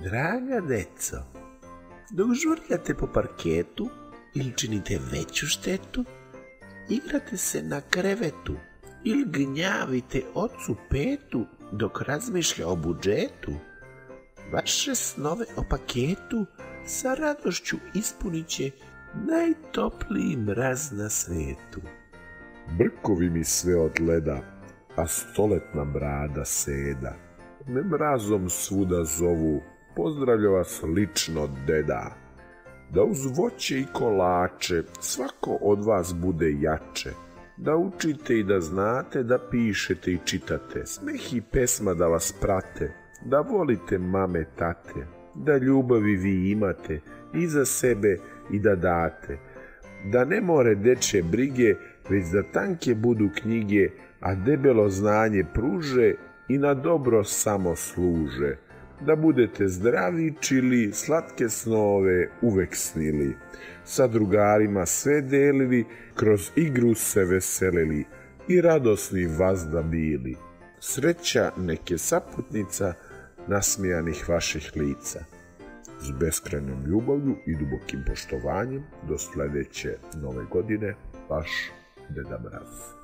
Draga deco, dok žurljate po parketu ili činite veću štetu, igrate se na krevetu ili gnjavite ocu petu dok razmišlja o budžetu, vaše snove o paketu sa radošću ispunit će najtopliji mraz na svetu. Brkovi mi sve od leda, a stoletna brada seda. Me mrazom svuda zovu, pozdravlja vas lično deda. Da uz voće i kolače svako od vas bude jače. Da učite i da znate, da pišete i čitate, smeh i pesma da vas prate, da volite mame, tate, da ljubavi vi imate i za sebe i da date, da ne more dečje brige, već da tanke budu knjige, a debelo znanje pruže i na dobro samo služe, da budete zdravi čili, slatke snove uvek snili, sa drugarima sve delili, kroz igru se veselili i radosni vazda bili. Sreća nek je saputnica nasmijanih vaših lica. S beskrajnom ljubavlju i dubokim poštovanjem do sledeće nove godine, vaš Deda Mraz.